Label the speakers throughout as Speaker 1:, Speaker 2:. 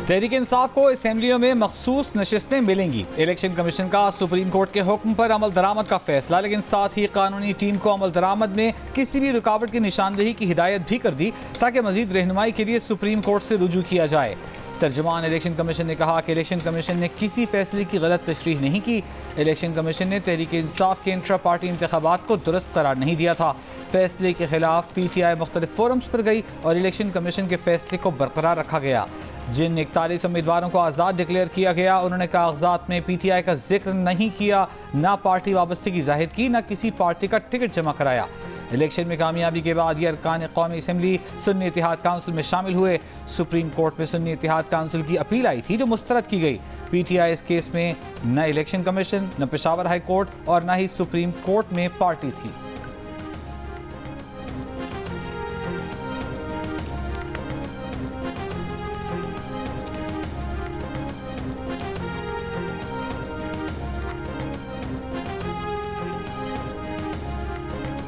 Speaker 1: तहरीक इंसाफ को असेंबलियों में मखसूस नशिस्तें मिलेंगी। इलेक्शन कमीशन का सुप्रीम कोर्ट के हुक्म पर अमल दरामद का फैसला, लेकिन साथ ही कानूनी टीम को अमल दरामद में किसी भी रुकावट की निशानदेही की हिदायत भी कर दी ताकि मजीद रहनुमाई के लिए सुप्रीम कोर्ट से रुजू किया जाए। तर्जुमान इलेक्शन कमीशन ने कहा कि इलेक्शन कमीशन ने किसी फैसले की गलत तशरीह नहीं की। इलेक्शन कमीशन ने तहरीक इंसाफ के इंट्रा पार्टी इंतखाबात को दुरुस्त करार नहीं दिया था। फैसले के खिलाफ PTI मुख्तलिफ फोरम्स पर गई और इलेक्शन कमीशन के फैसले को बरकरार रखा गया। जिन 41 उम्मीदवारों को आज़ाद डिक्लेयर किया गया, उन्होंने कागजात में PTI का जिक्र नहीं किया, ना पार्टी वाबस्तगी जाहिर की, ना किसी पार्टी का टिकट जमा कराया। इलेक्शन में कामयाबी के बाद ये अरकान कौमी असम्बली सुन्नी इत्तेहाद काउंसिल में शामिल हुए। सुप्रीम कोर्ट में सुन्नी इत्तेहाद काउंसिल की अपील आई थी जो मुस्तरद की गई। PTI इस केस में न इलेक्शन कमीशन, न पेशावर हाई कोर्ट और न ही सुप्रीम कोर्ट में पार्टी थी।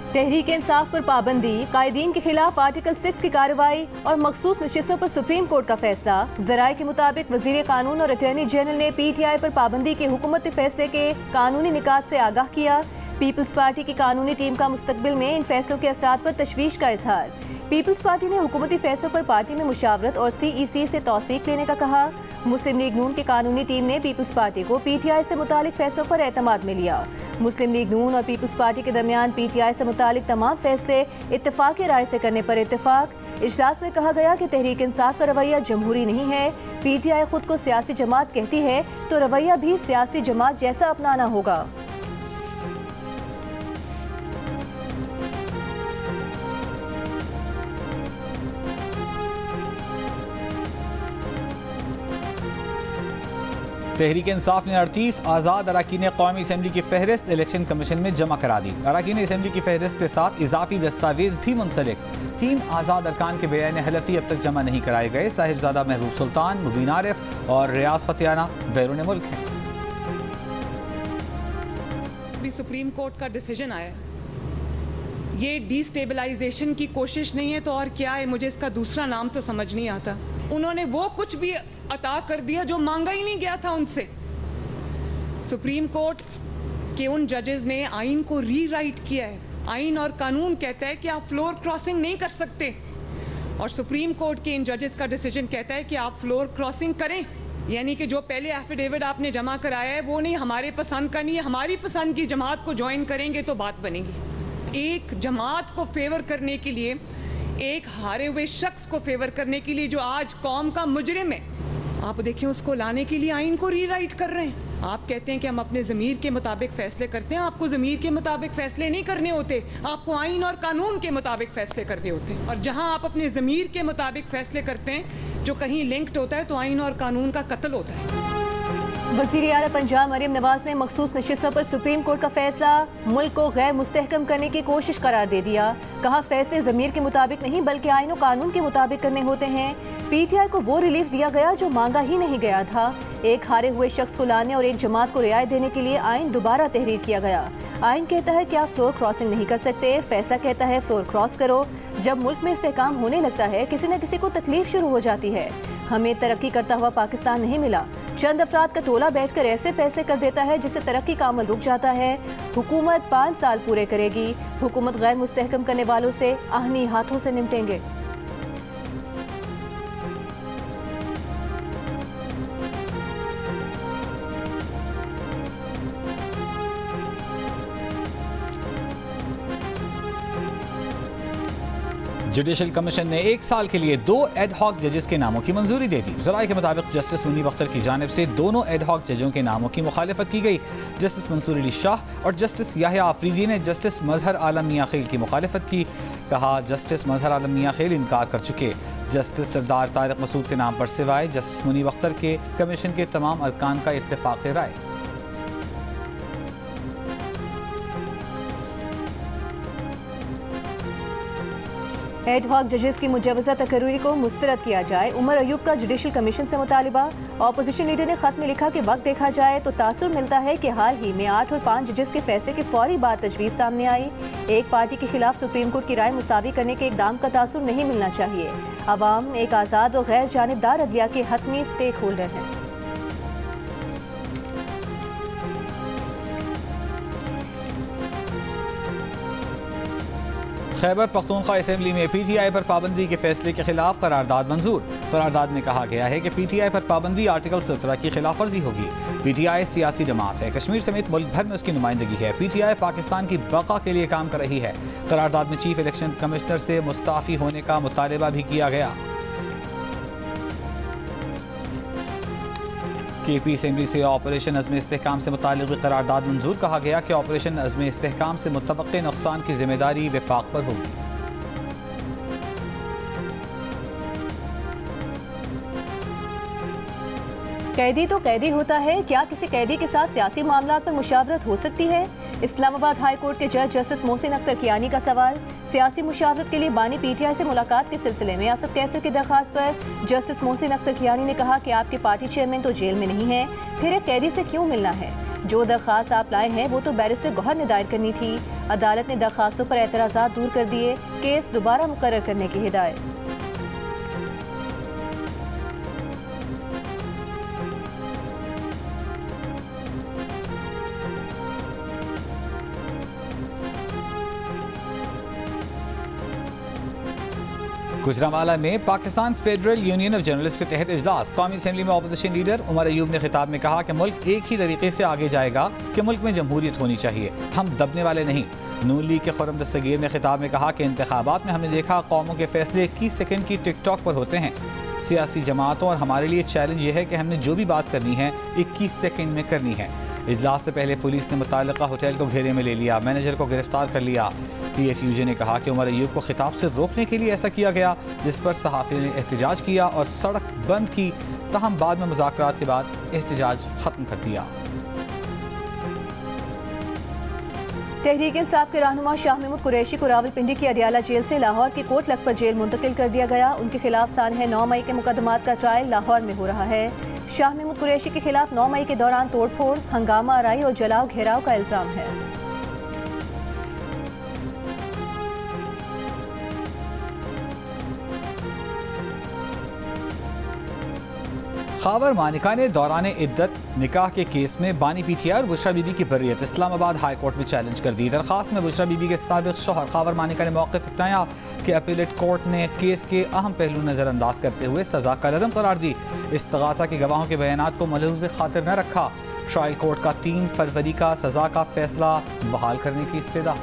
Speaker 2: तहरीक इंसाफ पर पाबंदी, कायदीन के खिलाफ आर्टिकल 6 की कार्रवाई और मखसूस नशिस्तों पर सुप्रीम कोर्ट का फैसला। ज़राए के मुताबिक वज़ीर कानून और अटॉर्नी जनरल ने PTI पर पाबंदी के हुकूमती फैसले के कानूनी निकात से आगाह किया। पीपल्स पार्टी की कानूनी टीम का मुस्तकबिल में इन फैसलों के असरात पर तशवीश का इजहार। पीपल्स पार्टी ने हुकूमती फैसलों पर पार्टी में मुशावरत और CEC से तौसीक लेने का कहा। मुस्लिम लीग नून की कानूनी टीम ने पीपल्स पार्टी को PTI से मुतालिक फैसलों पर एतमाद में लिया। मुस्लिम लीग नून और पीपल्स पार्टी के दरमियान PTI से मुतालिक तमाम फैसले इत्तेफाकी राय से करने पर इत्तेफाक। इजलास में कहा गया कि तहरीक इंसाफ का रवैया जमहूरी नहीं है। PTI खुद को सियासी जमात कहती है तो रवैया भी सियासी जमात जैसा अपनाना होगा।
Speaker 1: तहरीक इंसाफ ने 38 आज़ाद अरकान कौमी असम्बली की फहरिस्त इलेक्शन कमीशन में जमा करा दी। अरकान असम्बली की फहरिस्त के साथ इजाफी दस्तावेज भी मुंसलिक। 3 आज़ाद अरकान के बयान हलफी अब तक जमा नहीं कराए गए। साहिबजादा महबूब सुल्तान, मुबीन आरिफ और रियाज फतियाना बैरून मुल्क हैं।
Speaker 3: अभी सुप्रीम कोर्ट का डिसीजन आया, ये डिस्टेबलाइजेशन की कोशिश नहीं है तो और क्या है, मुझे इसका दूसरा नाम तो समझ नहीं आता। उन्होंने वो कुछ भी अता कर दिया जो मांगा ही नहीं गया था उनसे। सुप्रीम कोर्ट के उन जजेस ने आइन को रीराइट किया है। आइन और कानून कहता है कि आप फ्लोर क्रॉसिंग नहीं कर सकते, और सुप्रीम कोर्ट के इन जजेस का डिसीजन कहता है कि आप फ्लोर क्रॉसिंग करें। यानी कि जो पहले एफिडेविट आपने जमा कराया है वो नहीं, हमारे पसंद का नहीं है, हमारी पसंद की जमात को ज्वाइन करेंगे तो बात बनेगी। एक जमात को फेवर करने के लिए, एक हारे हुए शख्स को फेवर करने के लिए जो आज कौम का मुजरिम है, आप देखिए उसको लाने के लिए आइन को रीराइट कर रहे हैं। आप कहते हैं कि हम अपने ज़मीर के मुताबिक फैसले करते हैं। आपको ज़मीर के मुताबिक फैसले नहीं करने होते, आपको आइन और कानून के मुताबिक फैसले करने होते हैं। और जहां आप अपने ज़मीर के मुताबिक फैसले करते हैं जो कहीं लिंक्ड होता है तो आइन और कानून का कत्ल होता है।
Speaker 2: वज़ीर आला पंजाब मरीम नवाज ने मखसूस नशिस्तों पर सुप्रीम कोर्ट का फैसला मुल्क को गैर मुस्तहकम करने की कोशिश करार दे दिया। कहा फैसले ज़मीर के मुताबिक नहीं बल्कि आइन और कानून के मुताबिक करने होते हैं। PTI को वो रिलीफ दिया गया जो मांगा ही नहीं गया था। एक हारे हुए शख्स को लाने और एक जमात को रियायत देने के लिए आइन दोबारा तहरीर किया गया। आइन कहता है कि आप फ्लोर क्रॉसिंग नहीं कर सकते, फैसला कहता है फ्लोर क्रॉस करो। जब मुल्क में इस्तेहकाम होने लगता है किसी न किसी को तकलीफ शुरू हो जाती है। हमें तरक्की करता हुआ पाकिस्तान नहीं मिला। चंद अफराद का टोला बैठकर ऐसे फैसले कर देता है जिससे तरक्की का अमल रुक जाता है। हुकूमत 5 साल पूरे करेगी। हुकूमत गैर मुस्तहकम करने वालों से आहनी हाथों से निपटेंगे।
Speaker 1: जुडिशल कमीशन ने 1 साल के लिए 2 एडहॉक जजेस के नामों की मंजूरी दे दी। ज़राए के मुताबिक जस्टिस मुनीब अख्तर की जानिब से दोनों एडहॉक जजों के नामों की मुखालिफत की गई। जस्टिस मंसूर अली शाह और जस्टिस याहिया आफरीदी ने जस्टिस मजहर आलम मियां खेल की मुखालिफत की। कहा जस्टिस मजहर आलम मियां खेल इनकार कर चुके। जस्टिस सरदार तारिक मसूद के नाम पर सिवाय जस्टिस मुनीब अख्तर के कमीशन के तमाम अरकान का इत्तेफाक राय।
Speaker 2: एड हॉक जजेस की मुजवजा तकर्री को मुस्तरद किया जाए। उमर अयूब का जुडिशल कमीशन से मुतालिबा। ऑपोजिशन लीडर ने खत में लिखा कि वक्त देखा जाए तो तासुर मिलता है कि हाल ही में 8 और 5 जजेस के फैसले के फौरी बाद तजवीज़ सामने आई। एक पार्टी के खिलाफ सुप्रीम कोर्ट की राय मुसावी करने के इकदाम का तासुर नहीं मिलना चाहिए। अवाम एक आज़ाद और गैर जानिबदार अदलिया के हतमी स्टेक होल्डर हैं।
Speaker 1: खैबर पख्तूनख्वा असेंबली में पीटीआई पर पाबंदी के फैसले के खिलाफ करारदाद मंजूर। करारदाद में कहा गया है कि पीटीआई पर पाबंदी आर्टिकल 17 की खिलाफ वर्जी होगी। पीटीआई सियासी जमात है, कश्मीर समेत मुल्क भर में उसकी नुमाइंदगी है। पीटीआई पाकिस्तान की बका के लिए काम कर रही है। करारदाद में चीफ इलेक्शन कमिश्नर से मुस्ताफी होने का मुतालबा भी किया गया। केपी असेंबली से ऑपरेशन अज़्म इस्तेहकाम से मुताल्लिक़ करारदाद मंजूर। कहा गया कि ऑपरेशन अज़्म इस्तेहकाम से मुतवक्के नुकसान की जिम्मेदारी वफाक पर होगी।
Speaker 2: कैदी तो कैदी होता है, क्या किसी कैदी के साथ सियासी मामलात पर मुशावरत हो सकती है? इस्लामाबाद हाई कोर्ट के जज जस्टिस मोहसिन अख्तर कियानी का सवाल। सियासी मुशावरत के लिए बानी पीटीआई से मुलाकात के सिलसिले में असद कैसर की दरखास्त पर जस्टिस मोहसिन अख्तर कियानी ने कहा कि आपके पार्टी चेयरमैन तो जेल में नहीं है, फिर एक कैदी से क्यों मिलना है? जो दरखास्त आप लाए हैं वो तो बैरिस्टर गौहर ने दायर करनी थी। अदालत ने दरखास्तों पर एतराज़ात दूर कर दिए, केस दोबारा मुकर्रर करने की हिदायत।
Speaker 1: गुजरांवाला में Pakistan federal union of journalist के तहत इजलास। कौमी असेंबली में अपोजिशन लीडर उमर अयूब ने खिताब में कहा कि मुल्क एक ही तरीके से आगे जाएगा कि मुल्क में जमहूरियत होनी चाहिए, हम दबने वाले नहीं। नून लीग के खुर्रम दस्तगीर ने खिताब में कहा कि इंतखाबात में हमने देखा कौमों के फैसले 21 सेकंड की टिकटॉक पर होते हैं। सियासी जमातों और हमारे लिए चैलेंज यह है कि हमने जो भी बात करनी है 21 सेकंड में करनी है। इजलास से पहले पुलिस ने मुताल्लिका होटल को घेरे में ले लिया, मैनेजर को गिरफ्तार कर लिया। PFUJ ने कहा कि उमर अयूब को खिताब से रोकने के लिए ऐसा किया गया, जिस पर सहाफ़ी ने एहतजाज किया और सड़क बंद की। तहम बाद में मुज़ाकरात के बाद एहतजाज ख़त्म कर दिया।
Speaker 2: तहरीक इंसाफ के रहनुमा शाह महमूद कुरैशी को रावलपिंडी की अडियाला जेल से लाहौर की कोट लखपत जेल मुंतकिल कर दिया गया। उनके खिलाफ सानह 9 मई के मुकदमात का ट्रायल लाहौर में हो रहा है। शाह महमूद कुरैशी के खिलाफ 9 मई के दौरान तोड़फोड़, हंगामा आराई और जलाओ घेराव का इल्जाम है।
Speaker 1: खावर मानिका ने दौरान इद्दत निकाह के केस में बानी पीटीआई और बुशरा बीबी की बर्रियत इस्लामाबाद हाई कोर्ट में चैलेंज कर दी। दरखास्त में बुशरा बीबी के साबिक शौहर खावर मानिका ने मौक़िफ़ अपनाया कि अपीलेट कोर्ट ने केस के अहम पहलू नज़रअंदाज करते हुए सज़ा का रदम करार दी। इस्तग़ासा के गवाहों के बयानात को मलहूज़ खातिर न रखा। ट्रायल कोर्ट का 3 फरवरी का सज़ा का फैसला बहाल करने की इस्तदा।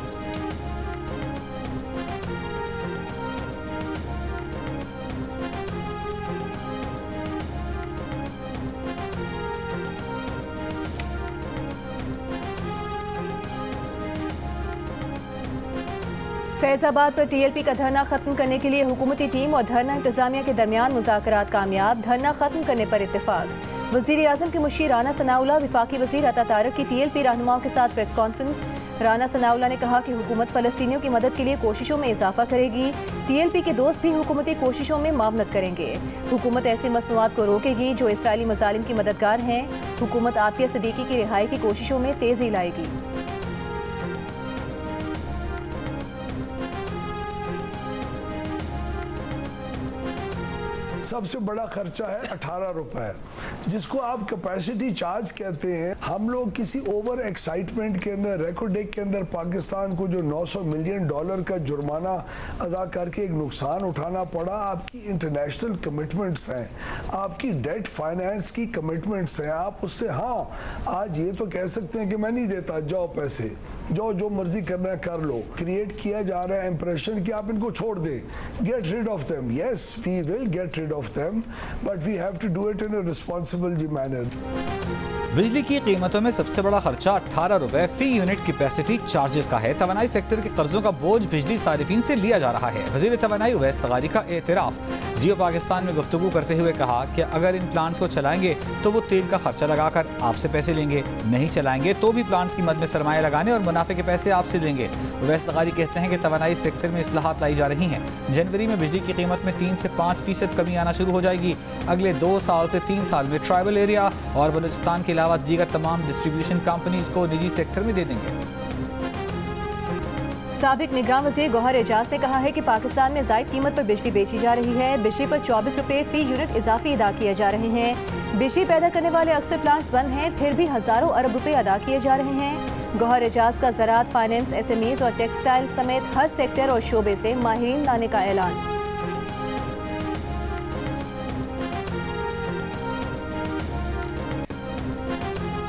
Speaker 2: फैज़ाबाद पर TLP का धरना खत्म करने के लिए हुकूमती टीम और धरना इंतजामिया के दरमियान मुज़ाकरात कामयाब। धरना खत्म करने पर इत्तेफाक। वज़ीर आज़म के मुशीर राना सनाउल्लाह वफाकी वज़ीर अता तारक की TLP रहनुमाओं के साथ प्रेस कॉन्फ्रेंस। राना सनाउल्लाह ने कहा कि हुकूमत फ़लस्तीनियों की मदद के लिए कोशिशों में इजाफा करेगी। TLP के दोस्त भी हुकूमती कोशिशों में मावनत करेंगे। हुकूमत ऐसी मसनूआत को रोकेगी जो इसराइली मज़ालिम की मददगार हैं। हुकूमत आफिया सिद्दीकी की रिहाई की कोशिशों में तेज़ी लाएगी।
Speaker 4: सबसे बड़ा खर्चा है 18 रुपए, जिसको आप कैपेसिटी चार्ज कहते हैं। हम लोग किसी ओवर एक्साइटमेंट के अंदर रेकॉर्ड डेक के अंदर पाकिस्तान को जो $900 मिलियन का जुर्माना अदा करके एक नुकसान उठाना पड़ा। आपकी इंटरनेशनल कमिटमेंट्स हैं, आपकी डेट फाइनेंस की कमिटमेंट्स हैं। आप उससे आज ये तो कह सकते हैं कि मैं नहीं देता, जाओ पैसे, जाओ जो मर्जी करना है कर लो। क्रिएट किया जा रहा है इंप्रेशन कि आप इनको छोड़ दें, get rid of them. Yes, we will get rid of them, but we have to do it in a responsible manner.
Speaker 1: बिजली की कीमतों में सबसे बड़ा खर्चा 18 रुपए फी यूनिट कैपेसिटी चार्जेस का है। तवानाई सेक्टर के कर्जों का बोझ बिजली सारिफीन से लिया जा रहा है। वजीर तवानाई उवैस लगारी का एतराफ। जियो पाकिस्तान में गुफ्तगू करते हुए कहा कि अगर इन प्लांट्स को चलाएंगे तो वो तेल का खर्चा लगाकर आपसे पैसे लेंगे, नहीं चलाएंगे तो भी प्लांट्स की मद में सरमाया लगाने और मुनाफे के पैसे आपसे लेंगे। उवैस लगारी कहते हैं कि तवानाई सेक्टर में इस्लाहात लाई जा रही हैं। जनवरी में बिजली की कीमत में 3 से 5% कमी आना शुरू हो जाएगी। अगले 2 साल से 3 साल में ट्राइबल एरिया और बलूचिस्तान के अलावा दीगर तमाम डिस्ट्रीब्यूशन कंपनीज को निजी सेक्टर में दे देंगे।
Speaker 2: साबिक निगरान वज़ीर गौहर एजाज ने कहा है कि पाकिस्तान में ज़ायद कीमत पर बिजली बेची जा रही है। बिजली पर 24 रुपए फी यूनिट इजाफी अदा किए जा रहे हैं। बिजली पैदा करने वाले अक्सर प्लांट्स बंद हैं, फिर भी हजारों अरब रुपए अदा किए जा रहे हैं। गौहर एजाज का ज़राअत, फाइनेंस, SMEs और टेक्सटाइल समेत हर सेक्टर और शोबे से माहिरीन लाने का ऐलान।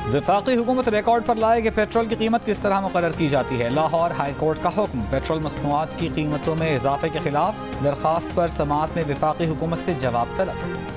Speaker 1: वफाकी हुकूमत रिकॉर्ड पर लाए कि पेट्रोल की कीमत किस तरह मुकर्रर की जाती है। लाहौर हाई कोर्ट का हुक्म। पेट्रोल मसनूआत की कीमतों में इजाफे के खिलाफ दरखास्त पर समाअत में वफाकी हुकूमत से जवाब तलब।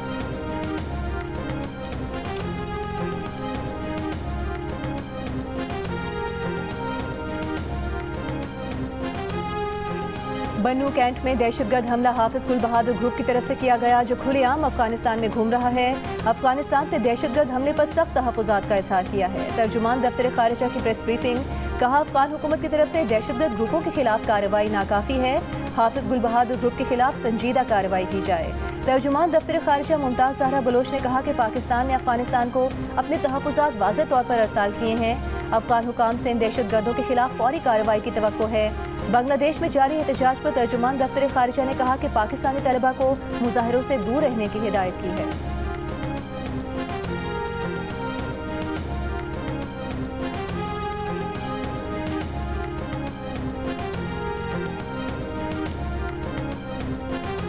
Speaker 2: बन्नू कैंट में दहशतगर्द हमला हाफिज गुल बहादुर ग्रुप की तरफ से किया गया, जो खुलेआम अफगानिस्तान में घूम रहा है। अफगानिस्तान से दहशतगर्द हमले पर सख्त तहफ़्फ़ुज़ात का इज़हार किया है। तर्जुमान दफ्तर खारिजा की प्रेस ब्रीफिंग। कहा, अफगान हुकूमत की तरफ से दहशतगर्द ग्रुपों के खिलाफ कार्रवाई नाकाफ़ी है। हाफिज गुल बहादुर ग्रुप के खिलाफ संजीदा कार्रवाई की जाए। तर्जुमान दफ्तर खारिजा मुमताज़ ज़हरा बलोच ने कहा कि पाकिस्तान ने अफगानिस्तान को अपने तहफ़्फ़ुज़ात वाज़ेह तौर पर अरसाल किए हैं। अफगान हुकाम से इन दहशतगर्दों के खिलाफ फौरी कार्रवाई की तवक्को है। बांग्लादेश में जारी एहतजाज पर तर्जुमान दफ्तर खारिजा ने कहा कि पाकिस्तानी तलबा को मुजाहिरों से दूर रहने की हिदायत की है।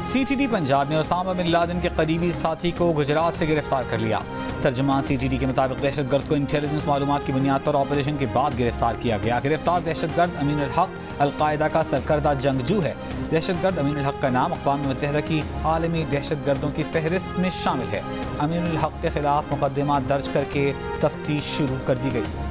Speaker 1: CTD पंजाब ने ओसामा बिन लादेन के करीबी साथी को गुजरात से गिरफ्तार कर लिया। तर्जुमान CTD के मुताबिक दहशतगर्द को इंटेलिजेंस मालूमात की बुनियाद पर ऑपरेशन के बाद गिरफ्तार किया गया। गिरफ्तार दहशतगर्द अमीन उल हक अलकायदा का सरकर्दा जंगजू है। दहशतगर्द अमीन उल हक का नाम अक़वाम मुत्तहिदा की आलमी दहशतगर्दों की फहरिस्त में शामिल है। अमीन उल हक के खिलाफ मुकदमा दर्ज करके तफ्तीश शुरू कर दी गई।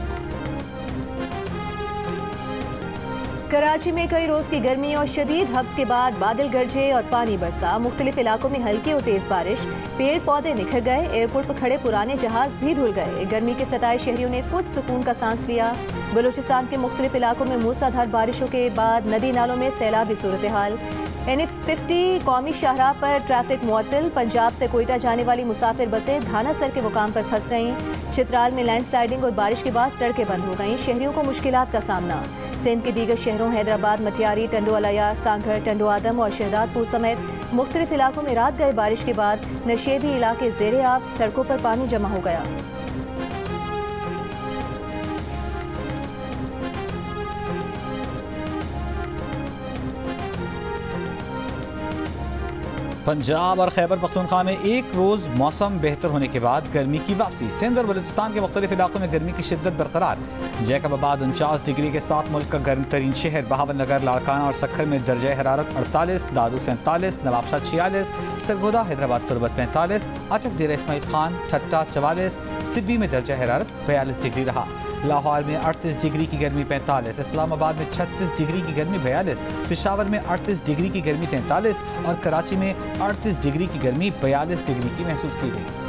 Speaker 2: कराची में कई रोज की गर्मी और शदीद हब्स के बाद बादल गरजे और पानी बरसा। मुख्तलिफ इलाकों में हल्की और तेज बारिश, पेड़ पौधे निखर गए। एयरपोर्ट पर खड़े पुराने जहाज भी धुल गए। गर्मी के सताए शहरियों ने कुछ सुकून का सांस लिया। बलूचिस्तान के मुख्तलिफ इलाकों में मूसलाधार बारिशों के बाद नदी नालों में सैलाबी सूरत हाल। NH50 कौमी शाहराह पर ट्रैफिक मुअत्तल। पंजाब से कोयटा जाने वाली मुसाफिर बसें धाना सर के मुकाम पर फंस गईं। चित्राल में लैंडस्लाइडिंग और बारिश के बाद सड़कें बंद हो गईं। शहरियों को मुश्किलात का सामना। सिंध के दीगर शहरों हैदराबाद, मटियारी, टंडो अलायार, सांगढ़, टंडो आदम और शहदादपुर समेत मुख्तलिफ इलाकों में रात गए बारिश के बाद नशेबी इलाके ज़ेरे आब, सड़कों पर पानी जमा हो गया।
Speaker 1: पंजाब और खैबर पख्तूनख्वा में एक रोज़ मौसम बेहतर होने के बाद गर्मी की वापसी। सिंध और बलूचिस्तान के मुख्तलिफ इलाकों में गर्मी की शिद्दत बरकरार। जैकबाबाद 49 डिग्री के साथ मुल्क का गर्म तरीन शहर। बहावन नगर, लाड़काना और सखर में दर्जा हरारत 48, दादू 47, नवाबशाह 46, सरगोदा हैदराबाद तुरबत 45, अटक डेरा इस्माइल खान ठट्टा 44, सिब्बी में दर्जा हरारत 42 डिग्री रहा। लाहौर में 38 डिग्री की गर्मी 45, इस्लामाबाद में 36 डिग्री की गर्मी 42, पेशावर में 38 डिग्री की गर्मी 43 और कराची में 38 डिग्री की गर्मी 42 डिग्री की महसूस की गई।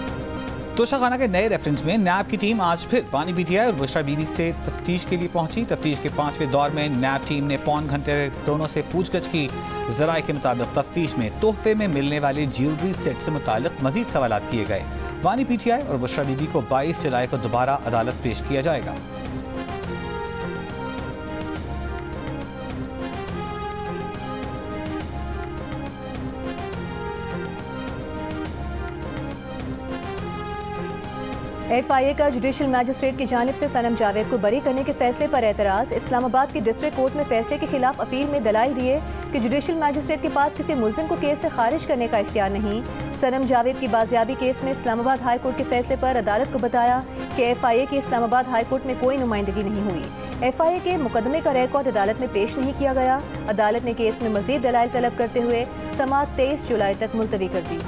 Speaker 1: तोशाखाना के नए रेफरेंस में नैब की टीम आज फिर बानी PTI और बुशरा बीबी से तफ्तीश के लिए पहुंची। तफ्तीश के 5वें दौर में नैब टीम ने पौन घंटे दोनों से पूछगछ की। ज़राए के मुताबिक तफ्तीश में तोहफे में मिलने वाले ज्वेलरी सेट से मुतालिक मजीद सवालात किए गए। बानी PTI और बुशरा बीबी को 22 जुलाई को दोबारा अदालत पेश किया जाएगा।
Speaker 2: FIA का जुडिशल मैजिस्ट्रेट की जानिब से सनम जावेद को बरी करने के फैसले पर एतराज़। इस्लामाबाद की डिस्ट्रिक्ट कोर्ट में फैसले के खिलाफ अपील में दलाइल दिए कि जुडिशल मैजिस्ट्रेट के पास किसी मुल्जिम को केस से खारिज करने का इख्तियार नहीं। सनम जावेद की बाजियाबी केस में इस्लामाबाद हाई कोर्ट के फैसले पर अदालत को बताया कि FIA की इस्लामाबाद हाई कोर्ट में कोई नुमाइंदगी नहीं हुई। FIA के मुकदमे का रिकॉर्ड अदालत में पेश नहीं किया गया। अदालत ने केस में मजीद दलाइल तलब करते हुए समाअत 23 जुलाई तक मुलतवी कर दी।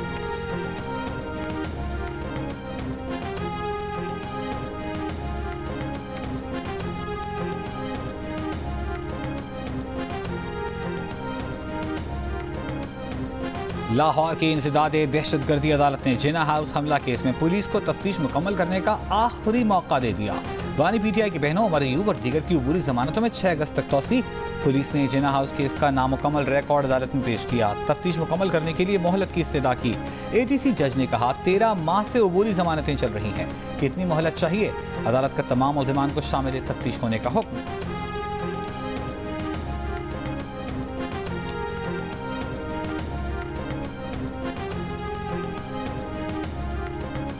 Speaker 1: लाहौर के इंसदाद दहशतगर्दी अदालत ने जिना हाउस हमला केस में पुलिस को तफ्तीश मुकम्मल करने का आखिरी मौका दे दिया। बानी पीटीआई की बहनों उमर अयूब और दीगर की अबूरी जमानतों में 6 अगस्त तक तौसी। पुलिस ने जिना हाउस केस का नामुकम्मल रिकॉर्ड अदालत में पेश किया। तफ्तीश मुकम्मल करने के लिए मोहलत की इस्तदा की। ATC जज ने कहा 13 माह से अबूरी जमानतें चल रही हैं, कितनी मोहलत चाहिए? अदालत का तमाम मुल्ज़िमान को शामिल तफ्तीश होने का हुक्म।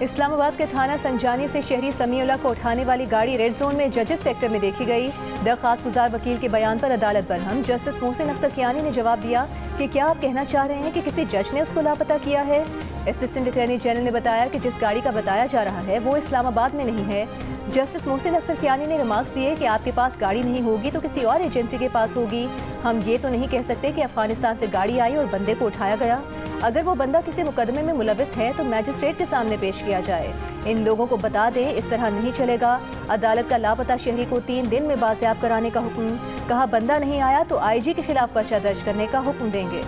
Speaker 2: इस्लामाबाद के थाना संजानी से शहरी समीउल्लाह को उठाने वाली गाड़ी रेड जोन में जजेस सेक्टर में देखी गई। दरख्वास्त गुजार वकील के बयान पर अदालत बरहम। जस्टिस मोहसिन अख्तर कियानी ने जवाब दिया कि क्या आप कहना चाह रहे हैं कि किसी जज ने उसको लापता किया है? असिस्टेंट अटॉर्नी जनरल ने बताया कि जिस गाड़ी का बताया जा रहा है वो इस्लामाबाद में नहीं है। जस्टिस मोहसिन अख्तर कियानी ने रिमार्क्स दिए कि आपके पास गाड़ी नहीं होगी तो किसी और एजेंसी के पास होगी। हम ये तो नहीं कह सकते कि अफगानिस्तान से गाड़ी आई और बंदे को उठाया गया। अगर वो बंदा किसी मुकदमे में मुलविस है तो मैजिस्ट्रेट के सामने पेश किया जाए। इन लोगों को बता दें, इस तरह नहीं चलेगा। अदालत का लापता शहरी को 3 दिन में बाजियाब कराने का हुक्म। कहा बंदा नहीं आया तो IG के खिलाफ पर्चा दर्ज करने का हुक्म देंगे।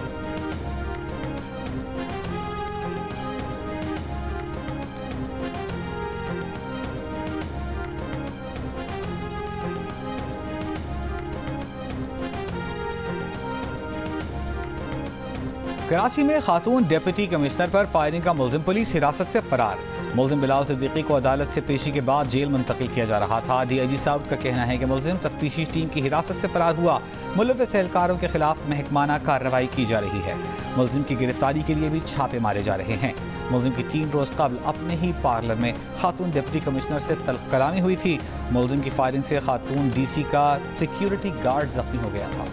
Speaker 1: कराची में खातून डिप्टी कमिश्नर पर फायरिंग का मुल्जिम पुलिस हिरासत से फरार। मुल्जिम बिलाल सिद्दीकी को अदालत से पेशी के बाद जेल मुंतकिल किया जा रहा था। DIG साउथ का कहना है कि मुल्जिम तफ्तीशी टीम की हिरासत से फरार हुआ। मुलविस एहलकारों के खिलाफ महकमाना कार्रवाई की जा रही है। मुल्जिम की गिरफ्तारी के लिए भी छापे मारे जा रहे हैं। मुल्जिम की 3 रोज कबल अपने ही पार्लर में खातून डिप्टी कमिश्नर से तल्ख कलामी हुई थी। मुल्जिम की फायरिंग से खातून DC का सिक्योरिटी गार्ड जख्मी हो गया था।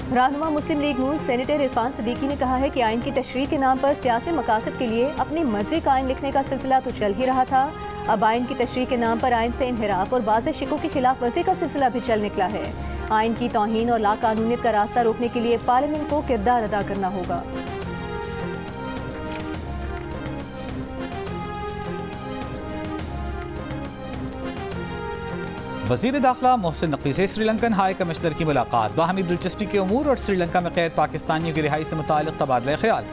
Speaker 2: रहनुमा मुस्लिम लीग नून सेनेटर इरफान सिद्दीकी ने कहा है कि आइन की तशरीह के नाम पर सियासी मकासद के लिए अपनी मर्जी का आइन लिखने का सिलसिला तो चल ही रहा था। अब आइन की तशरीह के नाम पर आइन से इनहिराफ और वाज़ेह शिकों की खिलाफ वर्जी का सिलसिला भी चल निकला है। आइन की तौहीन और लाकानूनियत का रास्ता रोकने के लिए पार्लियामेंट को किरदार अदा करना होगा।
Speaker 1: वज़ीर दाखिला मोहसिन नकवी से श्रीलंकन हाई कमिश्नर की मुलाकात। बाहमी दिलचस्पी के अमूर और श्रीलंका में कैद पाकिस्तानियों की रिहाई से मुताल्लिक़ तबादला ख्याल।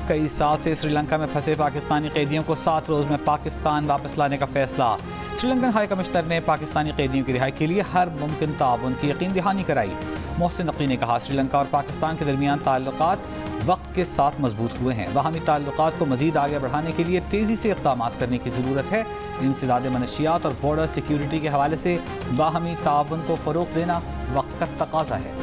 Speaker 1: कई साल से श्रीलंका में फंसे पाकिस्तानी कैदियों को 7 रोज़ में पाकिस्तान वापस लाने का फैसला। श्रीलंकन हाई कमिश्नर ने पाकिस्तानी कैदियों की रिहाई के लिए हर मुमकिन ताउन की यकीन दहानी कराई। मोहसिन नकवी ने कहा श्रीलंका और पाकिस्तान के दरमियान ताल्लुकात वक्त के साथ मजबूत हुए हैं। बाहमी ताल्लुकात को मजीद आगे बढ़ाने के लिए तेज़ी से इक़दाम करने की ज़रूरत है। इंसदाद मनशियात और बॉर्डर सिक्योरिटी के हवाले से बाहमी ताउन को फ़रोग़ देना वक्त का तकाज़ा है।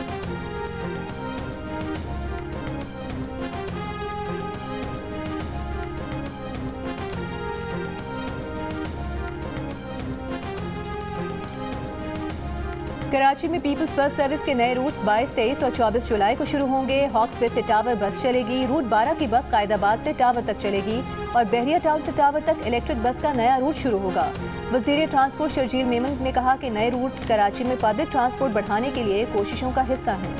Speaker 2: कराची में पीपल्स बस सर्विस के नए रूट्स 22, 23 और 24 जुलाई को शुरू होंगे। हॉक्स बे से टावर बस चलेगी। रूट 12 की बस कायदाबाद से टावर तक चलेगी और बहरिया टाउन से टावर तक इलेक्ट्रिक बस का नया रूट शुरू होगा। वज़ीर ट्रांसपोर्ट शर्जील मेमन ने कहा कि नए रूट्स कराची में पब्लिक ट्रांसपोर्ट बढ़ाने के लिए कोशिशों का हिस्सा हैं।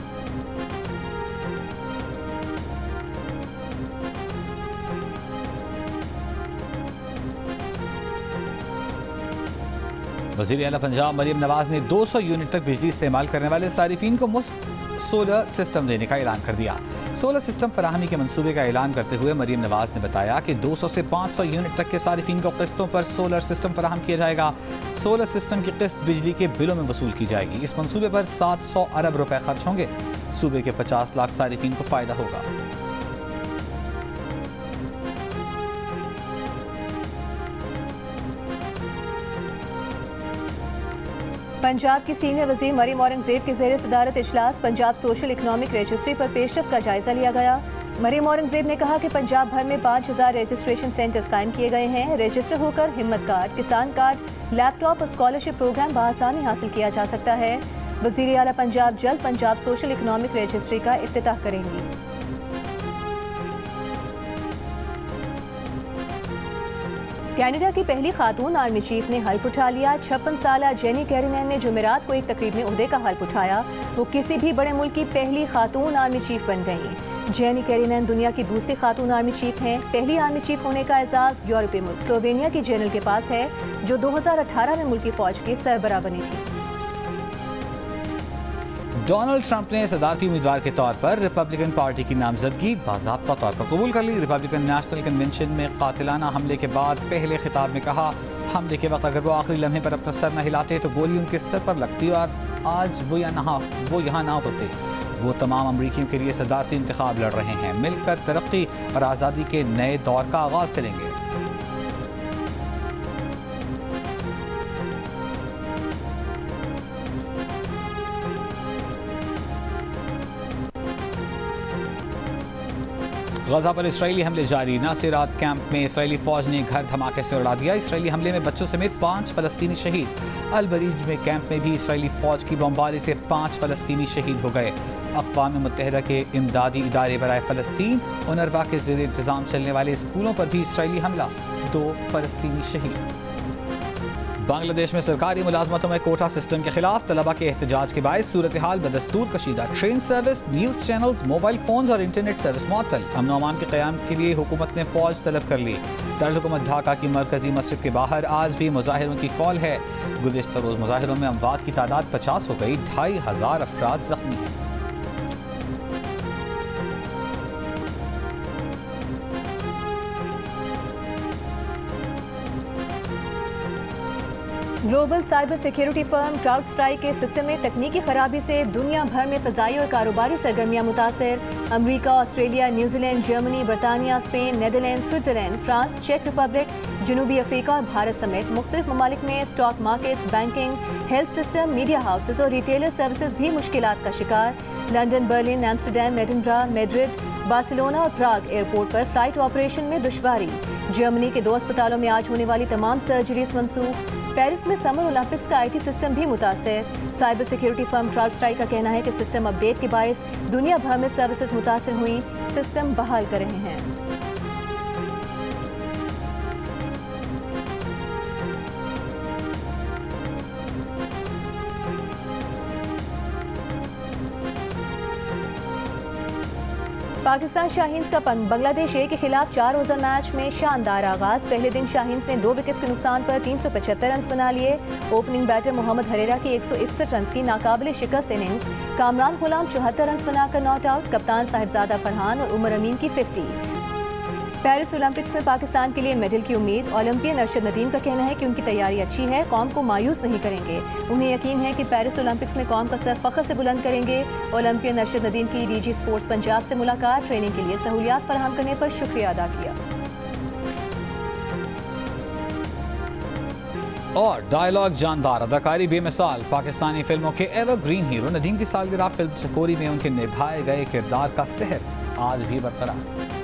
Speaker 1: वज़ीर आला पंजाब मरीम नवाज ने 200 यूनिट तक बिजली इस्तेमाल करने वाले सारिफीन को मुफ्त सोलर सिस्टम देने का ऐलान कर दिया। सोलर सिस्टम फराहमी के मंसूबे का ऐलान करते हुए मरीम नवाज ने बताया कि 200 से 500 यूनिट तक के सारिफीन को किस्तों पर सोलर सिस्टम फराहम किया जाएगा। सोलर सिस्टम की किस्त बिजली के बिलों में वसूल की जाएगी। इस मंसूबे पर 700 अरब रुपए खर्च होंगे। सूबे के 50 लाख सारिफीन को फायदा होगा।
Speaker 2: पंजाब की सीनियर वज़ीर मरीम औरंगजेब के ज़ेर सदारत इजलास पंजाब सोशल इकनॉमिक रजिस्ट्री पर पेशरफ का जायजा लिया गया। मरीम औरंगजेब ने कहा कि पंजाब भर में 5000 रजिस्ट्रेशन सेंटर्स कायम किए गए हैं। रजिस्टर होकर हिम्मत कार्ड, किसान कार्ड, लैपटॉप और स्कॉलरशिप प्रोग्राम बआसानी हासिल किया जा सकता है। वज़ीर आला पंजाब जल्द पंजाब सोशल इकनॉमिक रजिस्ट्री का इफ्तिताह करेंगी। कनाडा की पहली खातून आर्मी चीफ ने हल्फ उठा लिया। 56 साला जेनी कैरिनैन ने जुमेरात को एक तकरीब में ओहदे का हल्फ उठाया। वो किसी भी बड़े मुल्क की पहली खातून आर्मी चीफ बन गईं। जेनी कैरिनैन दुनिया की दूसरी खातून आर्मी चीफ हैं। पहली आर्मी चीफ होने का एजाज़ यूरोपीय मुल्क स्लोवेनिया की जनरल के पास है, जो 2018 में मुल्की फ़ौज की सरबराह बनी थी।
Speaker 1: डोनाल्ड ट्रंप ने सदारती उम्मीदवार के तौर पर रिपब्लिकन पार्टी की नामजदगी बाज़ाब्ता तौर पर कबूल कर ली। रिपब्लिकन नेशनल कन्वेंशन में कातिलाना हमले के बाद पहले खिताब में कहा, हमले के वक्त अगर वो आखिरी लम्हे पर अपना सर न हिलाते तो गोली उनके सर पर लगती और आज वो यहाँ ना होते। वो तमाम अमरीकियों के लिए सदारती इंतखाब लड़ रहे हैं, मिलकर तरक्की और आज़ादी के नए दौर का आगाज़ करेंगे। गजा पर इसराइली हमले जारी। नासिरात कैंप में इसराइली फौज ने घर धमाके से उड़ा दिया। इसराइली हमले में बच्चों समेत 5 फलस्तीनी शहीद। अल-बरीज में कैंप में भी इसराइली फौज की बमबारी से 5 फलस्तीनी शहीद हो गए। अक़वाम मुत्तहिदा के इमदादी इदारे बराए फ़लस्तीन उनरवा के ज़ेर इंतज़ाम चलने वाले स्कूलों पर भी इसराइली हमला, 2 फलस्तीनी शहीद। बांग्लादेश में सरकारी मुलाजमतों में कोटा सिस्टम के खिलाफ तलबा के एहतजाज के बायस सूरत हाल बदस्तूर कशीदा। Train service, news channels, mobile phone और इंटरनेट सर्विस मुअत्तल। अमन व अमान के क़याम के लिए हुकूमत ने फ़ौज तलब कर ली। दारुल-हुकूमत ढाका की मरकजी मस्जिद के बाहर आज भी मुजाहिरों की कॉल है। गुज़िश्ता रोज़ मुजाहिरों में अमवात की तादाद 50 हो गई, 2500 अफराद ज़ख्मी हैं।
Speaker 2: Global cyber security firm CrowdStrike के सिस्टम में तकनीकी खराबी से दुनिया भर में फ़ज़ाई और कारोबारी सरगर्मियाँ मुतासर। अमरीका, ऑस्ट्रेलिया, न्यूजीलैंड, जर्मनी, बरतानिया, स्पेन, नेदरलैंड, स्विट्ज़रलैंड, फ्रांस, चेक रिपब्लिक, जनूबी अफ्रीका और भारत समेत मुख्तलिफ ममालिक में stock markets, banking, health system, media houses और रिटेलर सर्विसेज भी मुश्किलात का शिकार। London, Berlin, Amsterdam, Edinburgh, Madrid, Barcelona और प्राग एयरपोर्ट पर फ्लाइट ऑपरेशन में दुश्वारी। जर्मनी के 2 अस्पतालों में आज होने वाली तमाम सर्जरीज मनसूख। पेरिस में समर ओलंपिक्स का IT सिस्टम भी मुतासर। साइबर सिक्योरिटी फर्म क्राउडस्ट्राइक का कहना है कि सिस्टम अपडेट के बायस दुनिया भर में सर्विसेज मुतासर हुई, सिस्टम बहाल कर रहे हैं। पाकिस्तान शाहीन्स का बांग्लादेश ए के खिलाफ 4 रोज़ा मैच में शानदार आगाज। पहले दिन शाहीन्स ने 2 विकेट्स के नुकसान पर 375 रन बना लिए। ओपनिंग बैटर मोहम्मद हरेरा की 161 रन की नाकाबिले शिकस्त इनिंग्स। कामरान गुलाम 74 रन बनाकर नॉट आउट। कप्तान साहिबजादा फरहान और उमर अमीन की 50। पेरिस ओलंपिक्स में पाकिस्तान के लिए मेडल की उम्मीद। ओलंपियन अरशद नदीम का कहना है कि उनकी तैयारी अच्छी है, कौम को मायूस नहीं करेंगे। उन्हें यकीन है कि पेरिस ओलंपिक्स में कौम का सर फख्र से बुलंद करेंगे। ओलंपियन अरशद नदीम की DG स्पोर्ट्स पंजाब से मुलाकात, ट्रेनिंग के लिए सहूलियात फराहम करने पर शुक्रिया अदा किया।
Speaker 1: और डायलॉग जानदार, अदाकारी बेमिसाल। पाकिस्तानी फिल्मों के एवरग्रीन हीरो नदीम की सालगिरह फिल्म चकोरी में उनके निभाए गए किरदार का सहर आज भी बरकरार।